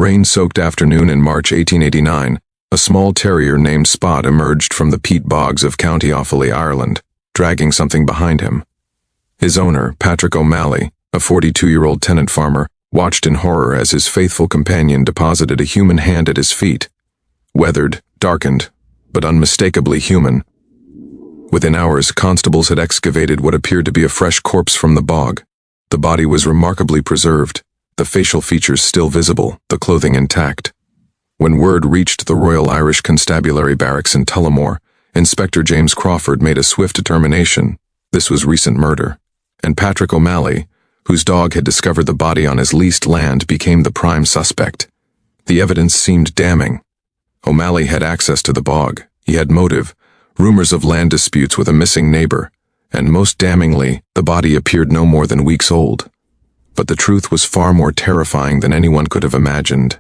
rain-soaked afternoon in March 1889, a small terrier named Spot emerged from the peat bogs of County Offaly, Ireland, dragging something behind him. His owner, Patrick O'Malley, a 42-year-old tenant farmer, watched in horror as his faithful companion deposited a human hand at his feet. Weathered, darkened, but unmistakably human. Within hours, constables had excavated what appeared to be a fresh corpse from the bog. The body was remarkably preserved, the facial features still visible, the clothing intact. When word reached the Royal Irish Constabulary Barracks in Tullamore, Inspector James Crawford made a swift determination. This was recent murder, and Patrick O'Malley, whose dog had discovered the body on his leased land, became the prime suspect. The evidence seemed damning. O'Malley had access to the bog, he had motive, rumors of land disputes with a missing neighbor, and most damningly, the body appeared no more than weeks old. But the truth was far more terrifying than anyone could have imagined.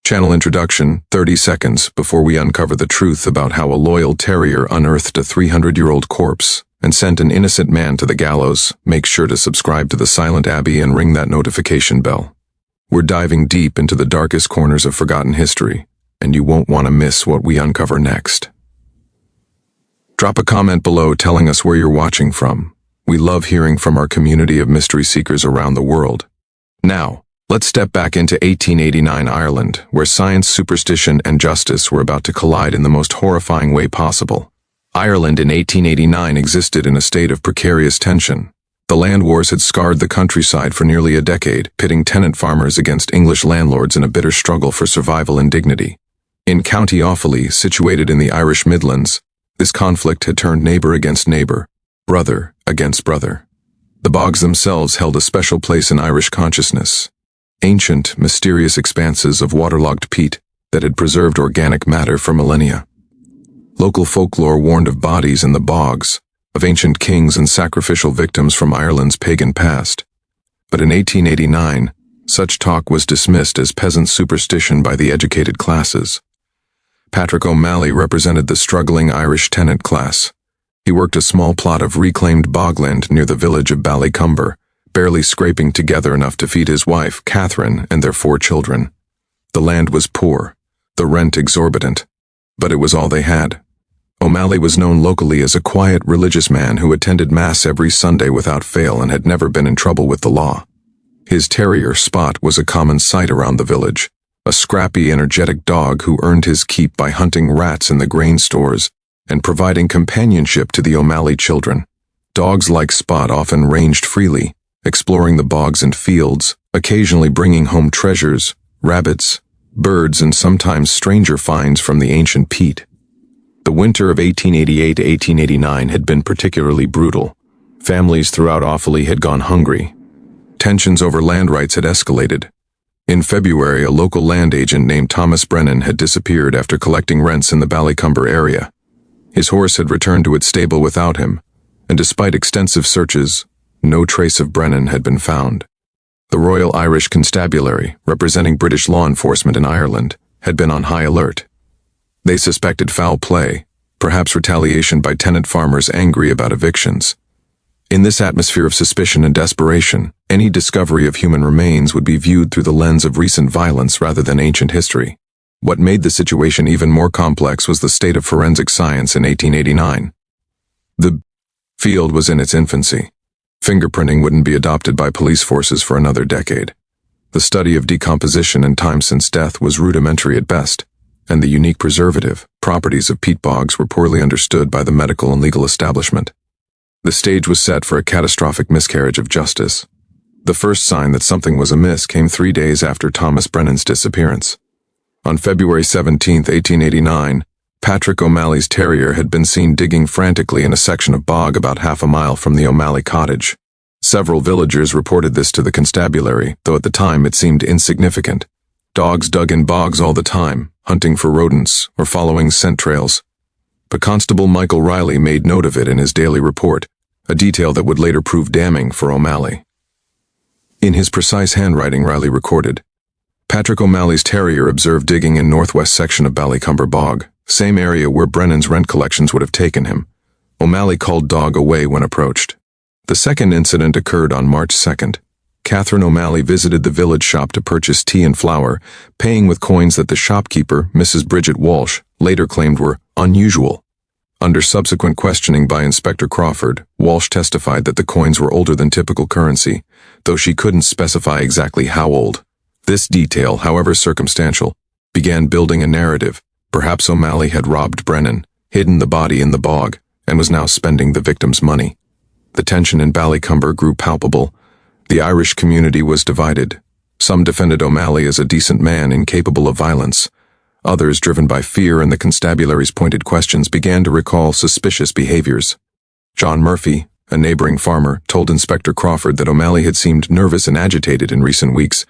Channel introduction, 30 seconds before we uncover the truth about how a loyal terrier unearthed a 300-year-old corpse and sent an innocent man to the gallows. Make sure to subscribe to the Silent Abbey and ring that notification bell. We're diving deep into the darkest corners of forgotten history, and you won't want to miss what we uncover next. Drop a comment below telling us where you're watching from. We love hearing from our community of mystery seekers around the world. Now, let's step back into 1889 Ireland, where science, superstition, and justice were about to collide in the most horrifying way possible. Ireland in 1889 existed in a state of precarious tension. The land wars had scarred the countryside for nearly a decade, pitting tenant farmers against English landlords in a bitter struggle for survival and dignity. In County Offaly, situated in the Irish Midlands, this conflict had turned neighbor against neighbor, brother against brother. The bogs themselves held a special place in Irish consciousness. Ancient, mysterious expanses of waterlogged peat that had preserved organic matter for millennia. Local folklore warned of bodies in the bogs, of ancient kings and sacrificial victims from Ireland's pagan past. But in 1889, such talk was dismissed as peasant superstition by the educated classes. Patrick O'Malley represented the struggling Irish tenant class. He worked a small plot of reclaimed bogland near the village of Ballycumber, barely scraping together enough to feed his wife, Catherine, and their 4 children. The land was poor, the rent exorbitant, but it was all they had. O'Malley was known locally as a quiet religious man who attended Mass every Sunday without fail and had never been in trouble with the law. His terrier, Spot, was a common sight around the village, a scrappy, energetic dog who earned his keep by hunting rats in the grain stores and providing companionship to the O'Malley children. Dogs like Spot often ranged freely, exploring the bogs and fields, occasionally bringing home treasures, rabbits, birds, and sometimes stranger finds from the ancient peat. The winter of 1888 to 1889 had been particularly brutal. Families throughout Offaly had gone hungry. Tensions over land rights had escalated. In February, a local land agent named Thomas Brennan had disappeared after collecting rents in the Ballycumber area. His horse had returned to its stable without him, and despite extensive searches, no trace of Brennan had been found. The Royal Irish Constabulary, representing British law enforcement in Ireland, had been on high alert. They suspected foul play, perhaps retaliation by tenant farmers angry about evictions. In this atmosphere of suspicion and desperation, any discovery of human remains would be viewed through the lens of recent violence rather than ancient history. What made the situation even more complex was the state of forensic science in 1889. The field was in its infancy. Fingerprinting wouldn't be adopted by police forces for another decade. The study of decomposition and time since death was rudimentary at best, and the unique preservative properties of peat bogs were poorly understood by the medical and legal establishment. The stage was set for a catastrophic miscarriage of justice. The first sign that something was amiss came 3 days after Thomas Brennan's disappearance. On February 17, 1889, Patrick O'Malley's terrier had been seen digging frantically in a section of bog about half a mile from the O'Malley cottage. Several villagers reported this to the constabulary, though at the time it seemed insignificant. Dogs dug in bogs all the time, hunting for rodents or following scent trails. But Constable Michael Riley made note of it in his daily report, a detail that would later prove damning for O'Malley. In his precise handwriting, Riley recorded, Patrick O'Malley's terrier observed digging in northwest section of Ballycumber Bog, same area where Brennan's rent collections would have taken him. O'Malley called dog away when approached. The second incident occurred on March 2nd. Catherine O'Malley visited the village shop to purchase tea and flour, paying with coins that the shopkeeper, Mrs. Bridget Walsh, later claimed were unusual. Under subsequent questioning by Inspector Crawford, Walsh testified that the coins were older than typical currency, though she couldn't specify exactly how old. This detail, however circumstantial, began building a narrative. Perhaps O'Malley had robbed Brennan, hidden the body in the bog, and was now spending the victim's money. The tension in Ballycumber grew palpable. The Irish community was divided. Some defended O'Malley as a decent man incapable of violence. Others, driven by fear and the constabulary's pointed questions, began to recall suspicious behaviors. John Murphy, a neighboring farmer, told Inspector Crawford that O'Malley had seemed nervous and agitated in recent weeks,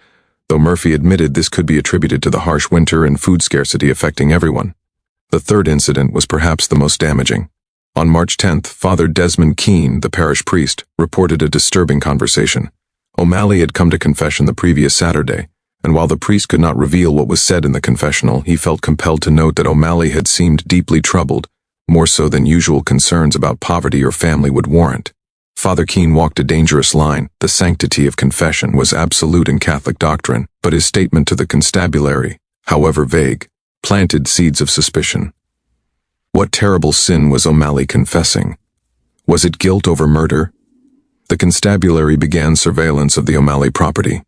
though Murphy admitted this could be attributed to the harsh winter and food scarcity affecting everyone. The third incident was perhaps the most damaging. On March 10th, Father Desmond Keane, the parish priest, reported a disturbing conversation. O'Malley had come to confession the previous Saturday, and while the priest could not reveal what was said in the confessional, he felt compelled to note that O'Malley had seemed deeply troubled, more so than usual concerns about poverty or family would warrant. Father Keane walked a dangerous line. The sanctity of confession was absolute in Catholic doctrine, but his statement to the constabulary, however vague, planted seeds of suspicion. What terrible sin was O'Malley confessing? Was it guilt over murder? The constabulary began surveillance of the O'Malley property.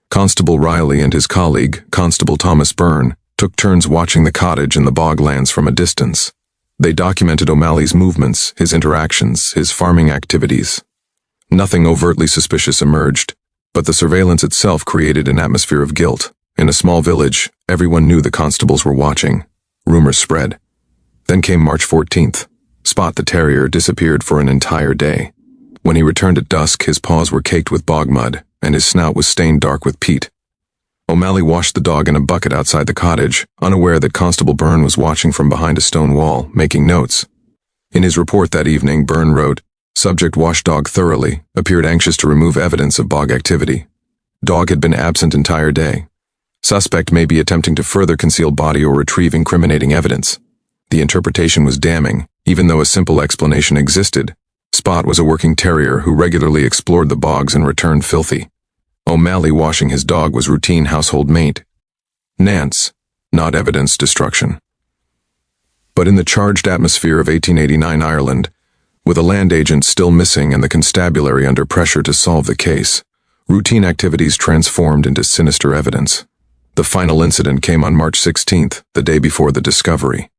Constable Riley and his colleague, Constable Thomas Byrne, took turns watching the cottage and the boglands from a distance. They documented O'Malley's movements, his interactions, his farming activities. Nothing overtly suspicious emerged, but the surveillance itself created an atmosphere of guilt. In a small village, everyone knew the constables were watching. Rumors spread. Then came March 14th. Spot the terrier disappeared for an entire day. When he returned at dusk, his paws were caked with bog mud, and his snout was stained dark with peat. O'Malley washed the dog in a bucket outside the cottage, unaware that Constable Byrne was watching from behind a stone wall, making notes. In his report that evening, Byrne wrote, "Subject washed dog thoroughly, appeared anxious to remove evidence of bog activity. Dog had been absent entire day. Suspect may be attempting to further conceal body or retrieve incriminating evidence." The interpretation was damning, even though a simple explanation existed. Spot was a working terrier who regularly explored the bogs and returned filthy. O'Malley washing his dog was routine household maintenance, not evidence destruction. But in the charged atmosphere of 1889 Ireland, with a land agent still missing and the constabulary under pressure to solve the case, routine activities transformed into sinister evidence. The final incident came on March 16th, the day before the discovery.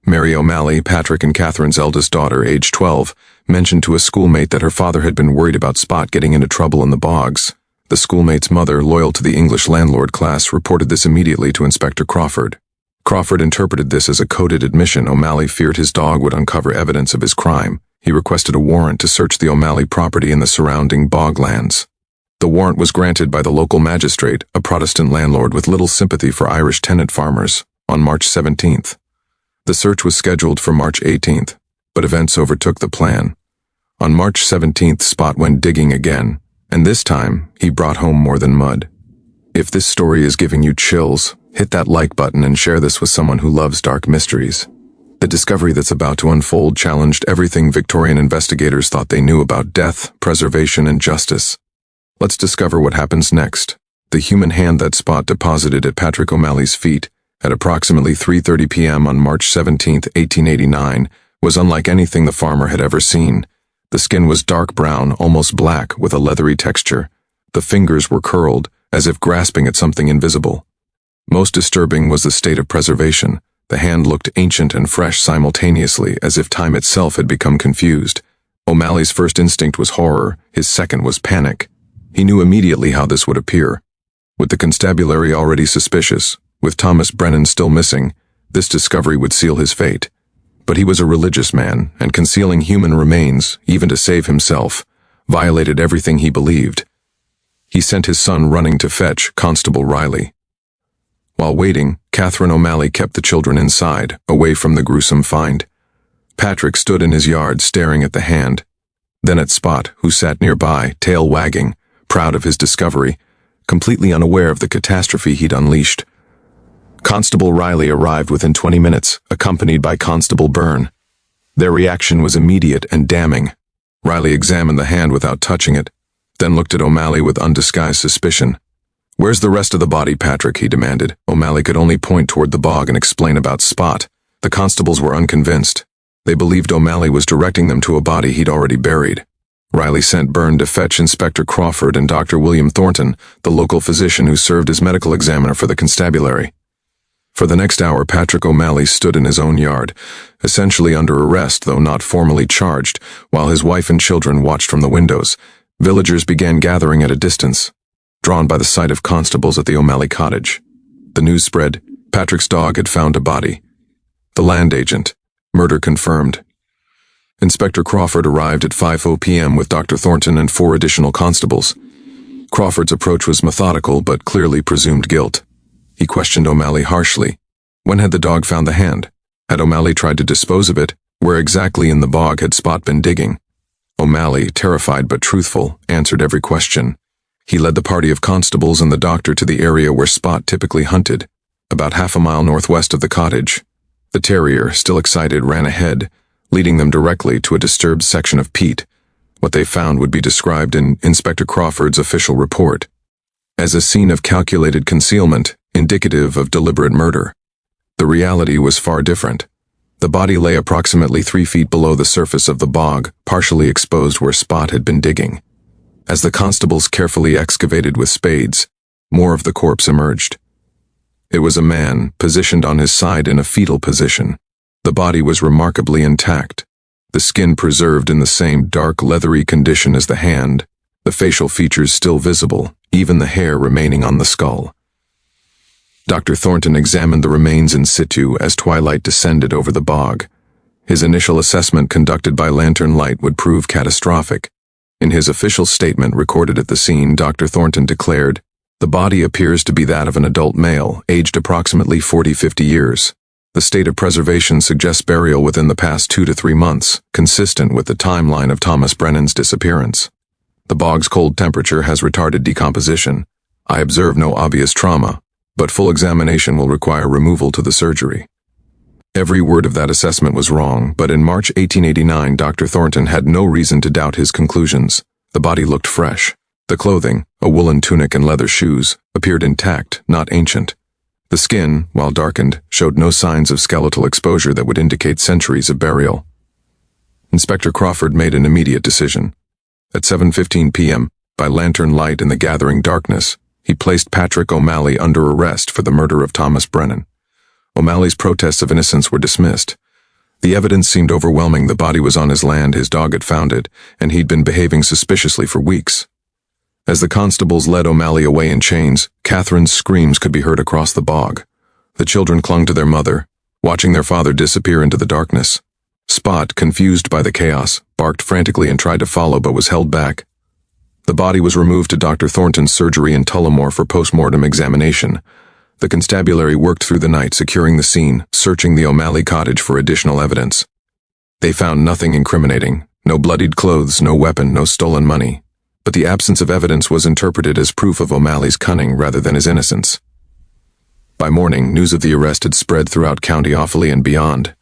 Mary O'Malley, Patrick and Catherine's eldest daughter, aged 12, mentioned to a schoolmate that her father had been worried about Spot getting into trouble in the bogs. The schoolmate's mother, loyal to the English landlord class, reported this immediately to Inspector Crawford. Crawford interpreted this as a coded admission. O'Malley feared his dog would uncover evidence of his crime. He requested a warrant to search the O'Malley property and the surrounding boglands. The warrant was granted by the local magistrate, a Protestant landlord with little sympathy for Irish tenant farmers, on March 17th. The search was scheduled for March 18th, but events overtook the plan. On March 17th, Spot went digging again, and this time, he brought home more than mud. If this story is giving you chills, hit that like button and share this with someone who loves dark mysteries. The discovery that's about to unfold challenged everything Victorian investigators thought they knew about death, preservation, and justice. Let's discover what happens next. The human hand that Spot deposited at Patrick O'Malley's feet at approximately 3:30 p.m. on March 17, 1889, was unlike anything the farmer had ever seen. The skin was dark brown, almost black, with a leathery texture. The fingers were curled, as if grasping at something invisible. Most disturbing was the state of preservation. The hand looked ancient and fresh simultaneously, as if time itself had become confused. O'Malley's first instinct was horror, his second was panic. He knew immediately how this would appear. With the constabulary already suspicious, with Thomas Brennan still missing, this discovery would seal his fate. But he was a religious man, and concealing human remains, even to save himself, violated everything he believed. He sent his son running to fetch Constable Riley. While waiting, Catherine O'Malley kept the children inside, away from the gruesome find. Patrick stood in his yard staring at the hand, then at Spot, who sat nearby, tail wagging, proud of his discovery, completely unaware of the catastrophe he'd unleashed. Constable Riley arrived within 20 minutes, accompanied by Constable Byrne. Their reaction was immediate and damning. Riley examined the hand without touching it. then looked at O'Malley with undisguised suspicion. "Where's the rest of the body, Patrick?" he demanded. O'Malley could only point toward the bog and explain about Spot. The constables were unconvinced. They believed O'Malley was directing them to a body he'd already buried. Riley sent Byrne to fetch Inspector Crawford and Dr. William Thornton, the local physician who served as medical examiner for the constabulary. For the next hour, Patrick O'Malley stood in his own yard, essentially under arrest though not formally charged, while his wife and children watched from the windows. Villagers began gathering at a distance, drawn by the sight of constables at the O'Malley cottage. The news spread. Patrick's dog had found a body. The land agent. Murder confirmed. Inspector Crawford arrived at 5:00 p.m. with Dr. Thornton and 4 additional constables. Crawford's approach was methodical but clearly presumed guilt. He questioned O'Malley harshly. When had the dog found the hand? Had O'Malley tried to dispose of it? Where exactly in the bog had Spot been digging? O'Malley, terrified but truthful, answered every question. He led the party of constables and the doctor to the area where Spot typically hunted, about half a mile northwest of the cottage. The terrier, still excited, ran ahead, leading them directly to a disturbed section of peat. What they found would be described in Inspector Crawford's official report as a scene of calculated concealment, indicative of deliberate murder. The reality was far different. The body lay approximately 3 feet below the surface of the bog, partially exposed where Spot had been digging. As the constables carefully excavated with spades, more of the corpse emerged. It was a man, positioned on his side in a fetal position. The body was remarkably intact, the skin preserved in the same dark, leathery condition as the hand, the facial features still visible, even the hair remaining on the skull. Dr. Thornton examined the remains in situ as twilight descended over the bog. His initial assessment, conducted by lantern light, would prove catastrophic. In his official statement recorded at the scene, Dr. Thornton declared, "The body appears to be that of an adult male, aged approximately 40-50 years. The state of preservation suggests burial within the past 2 to 3 months, consistent with the timeline of Thomas Brennan's disappearance. The bog's cold temperature has retarded decomposition. I observe no obvious trauma, but full examination will require removal to the surgery." Every word of that assessment was wrong, but in March 1889, Dr. Thornton had no reason to doubt his conclusions. The body looked fresh. The clothing, a woolen tunic and leather shoes, appeared intact, not ancient. The skin, while darkened, showed no signs of skeletal exposure that would indicate centuries of burial. Inspector Crawford made an immediate decision. At 7:15 p.m., by lantern light in the gathering darkness, he placed Patrick O'Malley under arrest for the murder of Thomas Brennan. O'Malley's protests of innocence were dismissed. The evidence seemed overwhelming. The body was on his land, his dog had found it, and he'd been behaving suspiciously for weeks. As the constables led O'Malley away in chains, Catherine's screams could be heard across the bog. The children clung to their mother, watching their father disappear into the darkness. Spot, confused by the chaos, barked frantically and tried to follow but was held back. The body was removed to Dr. Thornton's surgery in Tullamore for post-mortem examination. The constabulary worked through the night, securing the scene, searching the O'Malley cottage for additional evidence. They found nothing incriminating, no bloodied clothes, no weapon, no stolen money. But the absence of evidence was interpreted as proof of O'Malley's cunning rather than his innocence. By morning, news of the arrest had spread throughout County Offaly and beyond.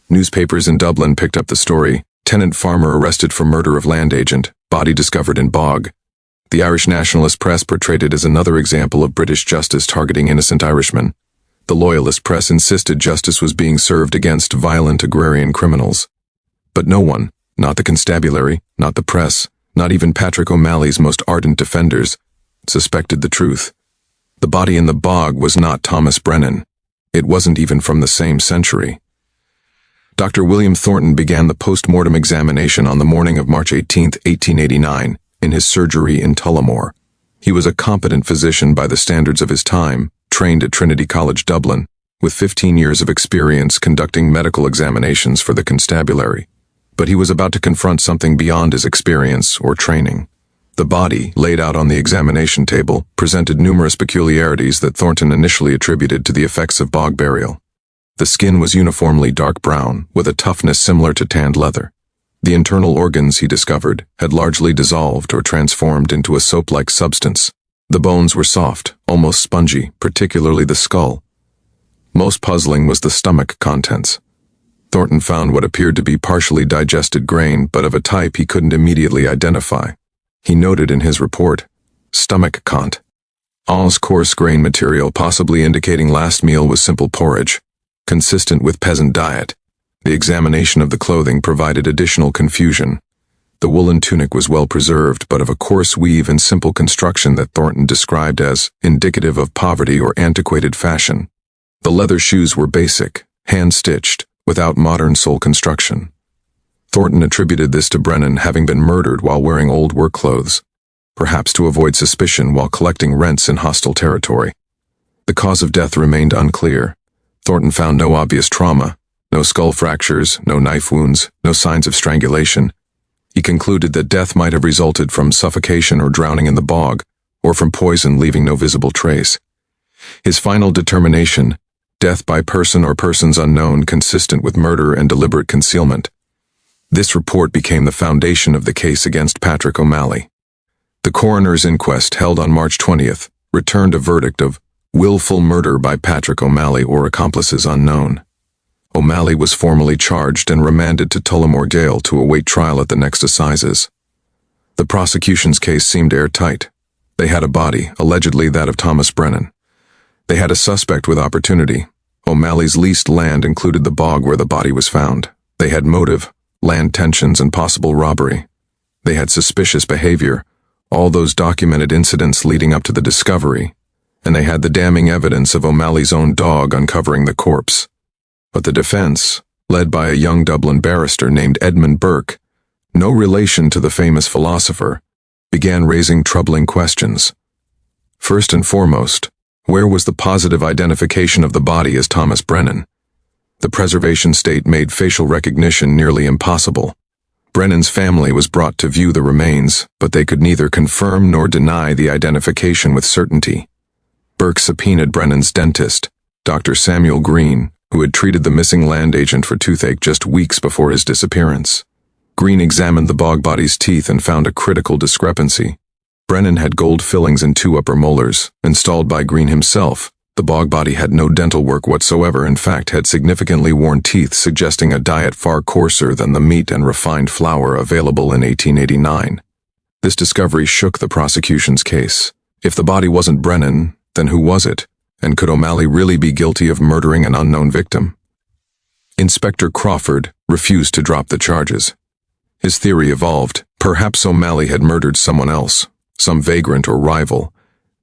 Newspapers in Dublin picked up the story. Tenant farmer arrested for murder of land agent, body discovered in bog. The Irish nationalist press portrayed it as another example of British justice targeting innocent Irishmen. The loyalist press insisted justice was being served against violent agrarian criminals. But no one, not the constabulary, not the press, not even Patrick O'Malley's most ardent defenders, suspected the truth. The body in the bog was not Thomas Brennan. It wasn't even from the same century. Dr. William Thornton began the post-mortem examination on the morning of March 18, 1889, in his surgery in Tullamore. He was a competent physician by the standards of his time, trained at Trinity College, Dublin, with 15 years of experience conducting medical examinations for the constabulary. But he was about to confront something beyond his experience or training. The body, laid out on the examination table, presented numerous peculiarities that Thornton initially attributed to the effects of bog burial. The skin was uniformly dark brown, with a toughness similar to tanned leather. The internal organs, he discovered, had largely dissolved or transformed into a soap-like substance. The bones were soft, almost spongy, particularly the skull. Most puzzling was the stomach contents. Thornton found what appeared to be partially digested grain, but of a type he couldn't immediately identify. He noted in his report, stomach cont. All's coarse grain material, possibly indicating last meal was simple porridge, consistent with peasant diet. The examination of the clothing provided additional confusion. The woolen tunic was well preserved, but of a coarse weave and simple construction that Thornton described as indicative of poverty or antiquated fashion. The leather shoes were basic, hand-stitched, without modern sole construction. Thornton attributed this to Brennan having been murdered while wearing old work clothes, perhaps to avoid suspicion while collecting rents in hostile territory. The cause of death remained unclear. Thornton found no obvious trauma, no skull fractures, no knife wounds, no signs of strangulation. He concluded that death might have resulted from suffocation or drowning in the bog, or from poison leaving no visible trace. His final determination, death by person or persons unknown consistent with murder and deliberate concealment. This report became the foundation of the case against Patrick O'Malley. The coroner's inquest, held on March 20th, returned a verdict of willful murder by Patrick O'Malley or accomplices unknown. O'Malley was formally charged and remanded to Tullamore Jail to await trial at the next assizes. The prosecution's case seemed airtight. They had a body, allegedly that of Thomas Brennan. They had a suspect with opportunity. O'Malley's leased land included the bog where the body was found. They had motive, land tensions, and possible robbery. They had suspicious behavior, all those documented incidents leading up to the discovery, and they had the damning evidence of O'Malley's own dog uncovering the corpse. But the defense, led by a young Dublin barrister named Edmund Burke, no relation to the famous philosopher, began raising troubling questions. First and foremost, where was the positive identification of the body as Thomas Brennan? The preservation state made facial recognition nearly impossible. Brennan's family was brought to view the remains, but they could neither confirm nor deny the identification with certainty. Burke subpoenaed Brennan's dentist, Dr. Samuel Green, who had treated the missing land agent for toothache just weeks before his disappearance. Green examined the bog body's teeth and found a critical discrepancy. Brennan had gold fillings in 2 upper molars, installed by Green himself. The bog body had no dental work whatsoever, in fact had significantly worn teeth, suggesting a diet far coarser than the meat and refined flour available in 1889. This discovery shook the prosecution's case. If the body wasn't Brennan, then who was it? And could O'Malley really be guilty of murdering an unknown victim? Inspector Crawford refused to drop the charges. His theory evolved. Perhaps O'Malley had murdered someone else, some vagrant or rival,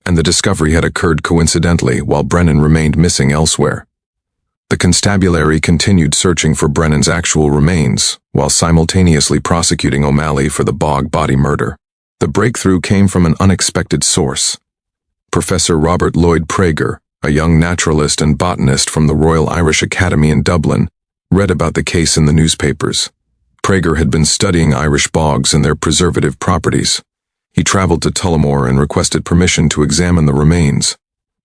and the discovery had occurred coincidentally while Brennan remained missing elsewhere. The constabulary continued searching for Brennan's actual remains, while simultaneously prosecuting O'Malley for the bog body murder. The breakthrough came from an unexpected source. Professor Robert Lloyd Prager, a young naturalist and botanist from the Royal Irish Academy in Dublin, read about the case in the newspapers. Prager had been studying Irish bogs and their preservative properties. He traveled to Tullamore and requested permission to examine the remains.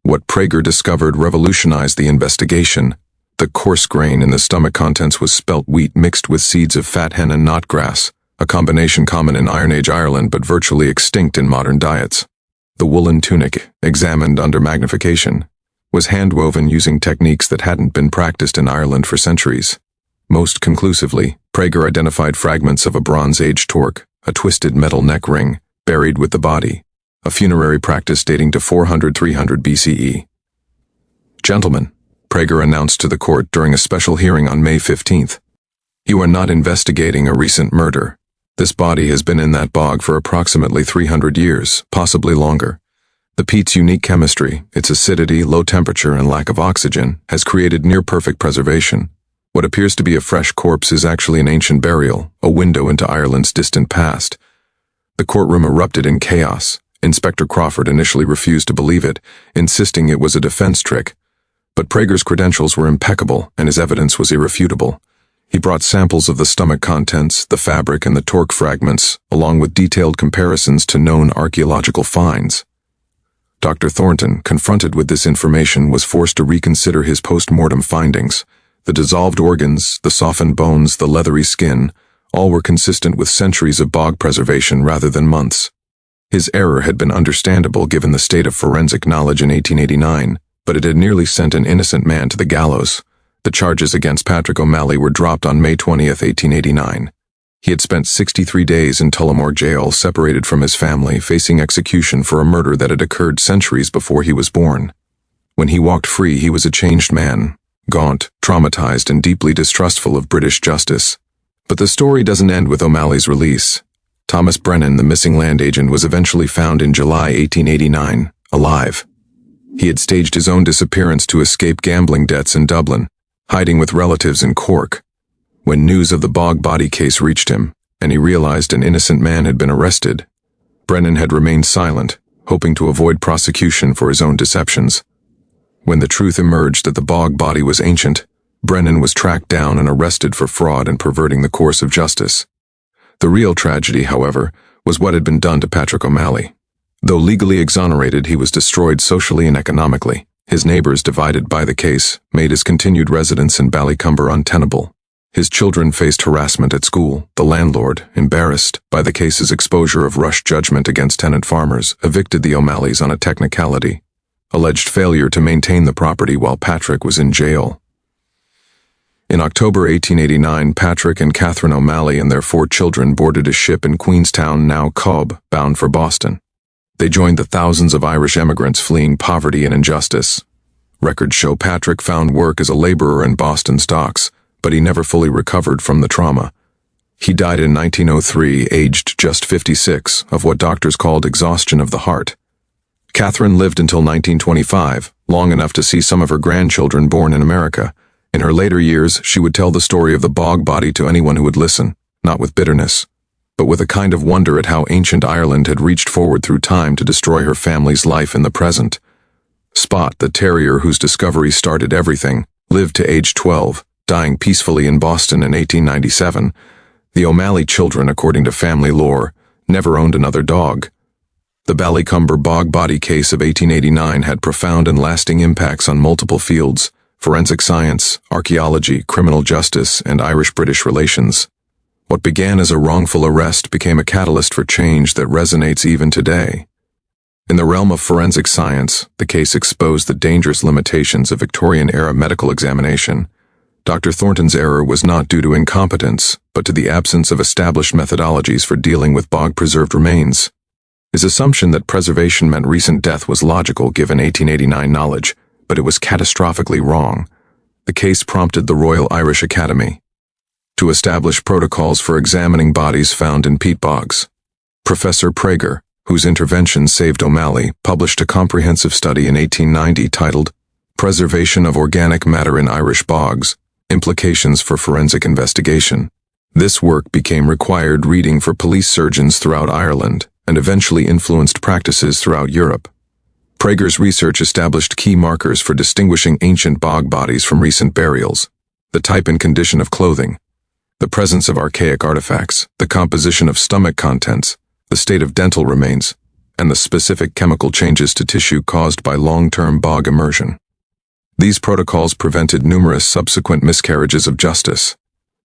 What Prager discovered revolutionized the investigation. The coarse grain in the stomach contents was spelt wheat mixed with seeds of fat hen and knotgrass, a combination common in Iron Age Ireland but virtually extinct in modern diets. The woolen tunic, examined under magnification, was hand-woven using techniques that hadn't been practiced in Ireland for centuries. Most conclusively, Prager identified fragments of a Bronze Age torque, a twisted metal neck ring, buried with the body, a funerary practice dating to 400–300 BCE. Gentlemen, Prager announced to the court during a special hearing on May 15th, you are not investigating a recent murder. This body has been in that bog for approximately 300 years, possibly longer. The peat's unique chemistry, its acidity, low temperature, and lack of oxygen, has created near-perfect preservation. What appears to be a fresh corpse is actually an ancient burial, a window into Ireland's distant past. The courtroom erupted in chaos. Inspector Crawford initially refused to believe it, insisting it was a defense trick. But Prager's credentials were impeccable, and his evidence was irrefutable. He brought samples of the stomach contents, the fabric, and the torque fragments, along with detailed comparisons to known archaeological finds. Dr. Thornton, confronted with this information, was forced to reconsider his post-mortem findings. The dissolved organs, the softened bones, the leathery skin, all were consistent with centuries of bog preservation rather than months. His error had been understandable given the state of forensic knowledge in 1889, but it had nearly sent an innocent man to the gallows. The charges against Patrick O'Malley were dropped on May 20, 1889. He had spent 63 days in Tullamore Jail, separated from his family, facing execution for a murder that had occurred centuries before he was born. When he walked free, he was a changed man, gaunt, traumatized, and deeply distrustful of British justice. But the story doesn't end with O'Malley's release. Thomas Brennan, the missing land agent, was eventually found in July 1889, alive. He had staged his own disappearance to escape gambling debts in Dublin, hiding with relatives in Cork. When news of the BOG body case reached him, and he realized an innocent man had been arrested, Brennan had remained silent, hoping to avoid prosecution for his own deceptions. When the truth emerged that the BOG body was ancient, Brennan was tracked down and arrested for fraud and perverting the course of justice. The real tragedy, however, was what had been done to Patrick O'Malley. Though legally exonerated, he was destroyed socially and economically. His neighbors, divided by the case, made his continued residence in Ballycumber untenable. His children faced harassment at school. The landlord, embarrassed by the case's exposure of rushed judgment against tenant farmers, evicted the O'Malleys on a technicality, alleged failure to maintain the property while Patrick was in jail. In October 1889, Patrick and Catherine O'Malley and their 4 children boarded a ship in Queenstown, now Cobb, bound for Boston. They joined the thousands of Irish emigrants fleeing poverty and injustice. Records show Patrick found work as a laborer in Boston's docks, but he never fully recovered from the trauma. He died in 1903, aged just 56, of what doctors called exhaustion of the heart. Catherine lived until 1925, long enough to see some of her grandchildren born in America. In her later years, she would tell the story of the BOG body to anyone who would listen, not with bitterness, but with a kind of wonder at how ancient Ireland had reached forward through time to destroy her family's life in the present. Spot, the terrier whose discovery started everything, lived to age 12, dying peacefully in Boston in 1897. The O'Malley children, according to family lore, never owned another dog. The Ballycumber BOG body case of 1889 had profound and lasting impacts on multiple fields: forensic science, archaeology, criminal justice, and Irish-British relations. What began as a wrongful arrest became a catalyst for change that resonates even today. In the realm of forensic science, the case exposed the dangerous limitations of Victorian-era medical examination. Dr. Thornton's error was not due to incompetence, but to the absence of established methodologies for dealing with BOG-preserved remains. His assumption that preservation meant recent death was logical given 1889 knowledge, but it was catastrophically wrong. The case prompted the Royal Irish Academy to establish protocols for examining bodies found in peat bogs. Professor Prager, whose intervention saved O'Malley, published a comprehensive study in 1890 titled Preservation of Organic Matter in Irish Bogs: Implications for Forensic Investigation. This work became required reading for police surgeons throughout Ireland and eventually influenced practices throughout Europe. Prager's research established key markers for distinguishing ancient bog bodies from recent burials: the type and condition of clothing, the presence of archaic artifacts, the composition of stomach contents, the state of dental remains, and the specific chemical changes to tissue caused by long-term bog immersion. These protocols prevented numerous subsequent miscarriages of justice.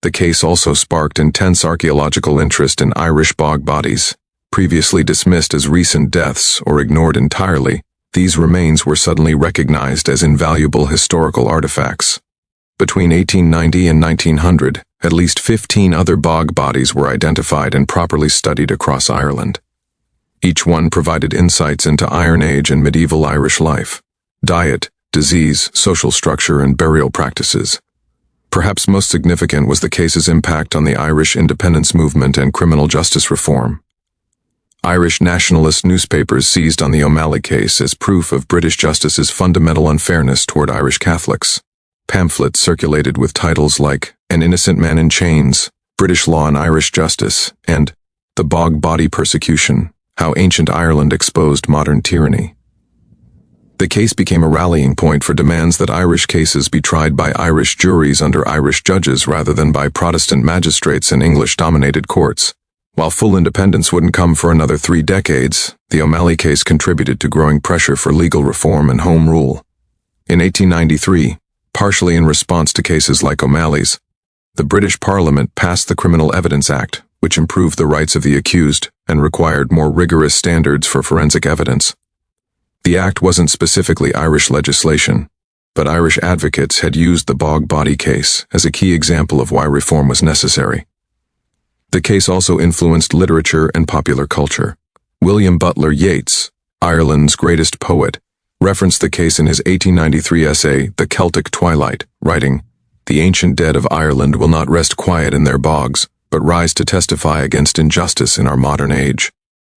The case also sparked intense archaeological interest in Irish bog bodies. Previously dismissed as recent deaths or ignored entirely, these remains were suddenly recognized as invaluable historical artifacts. Between 1890 and 1900, at least 15 other bog bodies were identified and properly studied across Ireland. Each one provided insights into Iron Age and medieval Irish life, diet, disease, social structure, and burial practices. Perhaps most significant was the case's impact on the Irish independence movement and criminal justice reform. Irish nationalist newspapers seized on the O'Malley case as proof of British justice's fundamental unfairness toward Irish Catholics. Pamphlets circulated with titles like An Innocent Man in Chains, British Law and Irish Justice, and The Bog Body Persecution: How Ancient Ireland Exposed Modern Tyranny. The case became a rallying point for demands that Irish cases be tried by Irish juries under Irish judges rather than by Protestant magistrates in English-dominated courts. While full independence wouldn't come for another 3 decades, the O'Malley case contributed to growing pressure for legal reform and home rule. In 1893, partially in response to cases like O'Malley's, the British Parliament passed the Criminal Evidence Act, which improved the rights of the accused and required more rigorous standards for forensic evidence. The act wasn't specifically Irish legislation, but Irish advocates had used the Bog body case as a key example of why reform was necessary. The case also influenced literature and popular culture. William Butler Yeats, Ireland's greatest poet, referenced the case in his 1893 essay, The Celtic Twilight, writing, "The ancient dead of Ireland will not rest quiet in their bogs, but rise to testify against injustice in our modern age."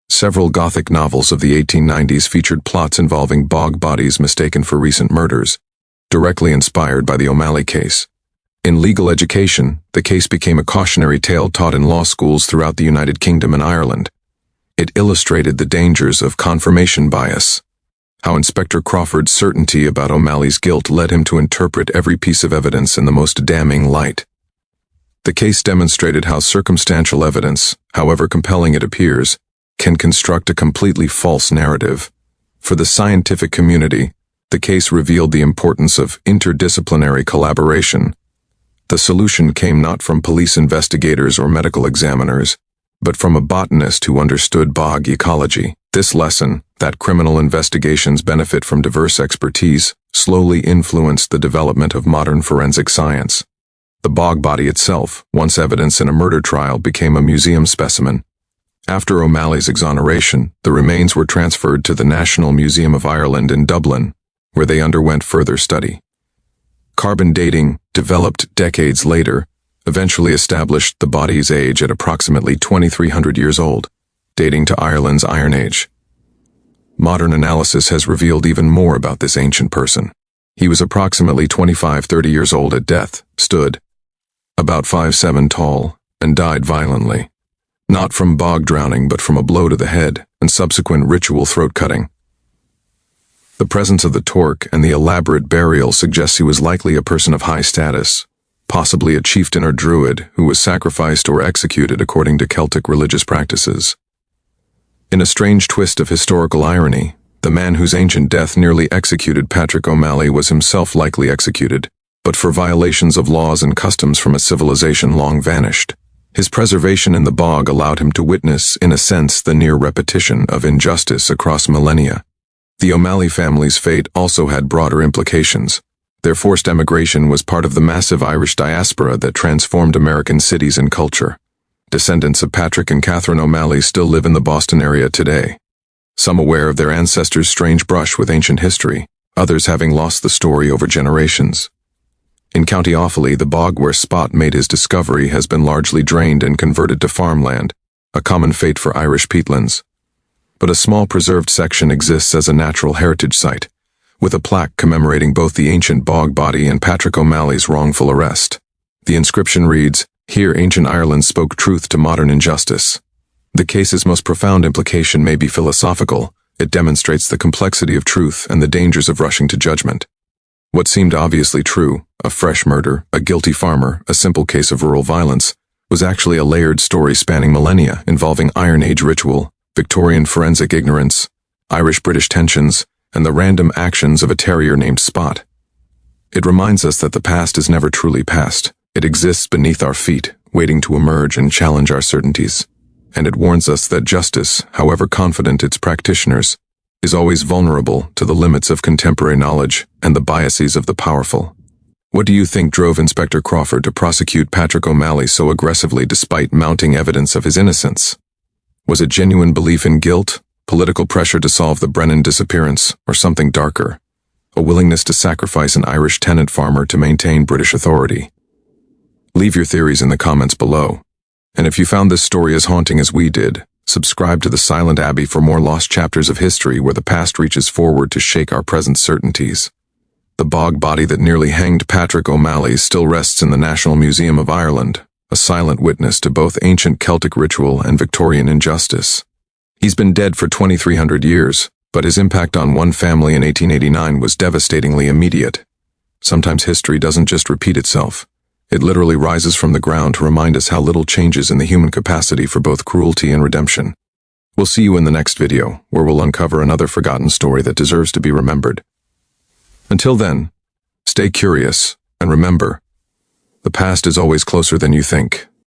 Several Gothic novels of the 1890s featured plots involving bog bodies mistaken for recent murders, directly inspired by the O'Malley case. In legal education, the case became a cautionary tale taught in law schools throughout the United Kingdom and Ireland. It illustrated the dangers of confirmation bias, how Inspector Crawford's certainty about O'Malley's guilt led him to interpret every piece of evidence in the most damning light. The case demonstrated how circumstantial evidence, however compelling it appears, can construct a completely false narrative. For the scientific community, the case revealed the importance of interdisciplinary collaboration. The solution came not from police investigators or medical examiners, but from a botanist who understood bog ecology. This lesson, that criminal investigations benefit from diverse expertise, slowly influenced the development of modern forensic science. The bog body itself, once evidence in a murder trial, became a museum specimen. After O'Malley's exoneration, the remains were transferred to the National Museum of Ireland in Dublin, where they underwent further study. Carbon dating, developed decades later, eventually established the body's age at approximately 2,300 years old, dating to Ireland's Iron Age. Modern analysis has revealed even more about this ancient person. He was approximately 25-30 years old at death, stood about 5'7" tall, and died violently. Not from bog drowning but from a blow to the head and subsequent ritual throat cutting. The presence of the torque and the elaborate burial suggests he was likely a person of high status, possibly a chieftain or druid who was sacrificed or executed according to Celtic religious practices. In a strange twist of historical irony, the man whose ancient death nearly executed Patrick O'Malley was himself likely executed, but for violations of laws and customs from a civilization long vanished. His preservation in the bog allowed him to witness, in a sense, the near repetition of injustice across millennia. The O'Malley family's fate also had broader implications. Their forced emigration was part of the massive Irish diaspora that transformed American cities and culture. Descendants of Patrick and Catherine O'Malley still live in the Boston area today, some aware of their ancestors' strange brush with ancient history, others having lost the story over generations. In County Offaly, the bog where Spot made his discovery has been largely drained and converted to farmland, a common fate for Irish peatlands. But a small preserved section exists as a natural heritage site, with a plaque commemorating both the ancient bog body and Patrick O'Malley's wrongful arrest. The inscription reads, "Here ancient Ireland spoke truth to modern injustice." The case's most profound implication may be philosophical. It demonstrates the complexity of truth and the dangers of rushing to judgment. What seemed obviously true, a fresh murder, a guilty farmer, a simple case of rural violence, was actually a layered story spanning millennia involving Iron Age ritual, Victorian forensic ignorance, Irish-British tensions, and the random actions of a terrier named Spot. It reminds us that the past is never truly past. It exists beneath our feet, waiting to emerge and challenge our certainties. And it warns us that justice, however confident its practitioners, is always vulnerable to the limits of contemporary knowledge and the biases of the powerful. What do you think drove Inspector Crawford to prosecute Patrick O'Malley so aggressively despite mounting evidence of his innocence? Was it genuine belief in guilt, political pressure to solve the Brennan disappearance, or something darker? A willingness to sacrifice an Irish tenant farmer to maintain British authority? Leave your theories in the comments below. And if you found this story as haunting as we did, subscribe to The Silent Abbey for more lost chapters of history where the past reaches forward to shake our present certainties. The bog body that nearly hanged Patrick O'Malley still rests in the National Museum of Ireland, a silent witness to both ancient Celtic ritual and Victorian injustice. He's been dead for 2,300 years, but his impact on one family in 1889 was devastatingly immediate. Sometimes history doesn't just repeat itself. It literally rises from the ground to remind us how little changes in the human capacity for both cruelty and redemption. We'll see you in the next video, where we'll uncover another forgotten story that deserves to be remembered. Until then, stay curious, and remember, the past is always closer than you think.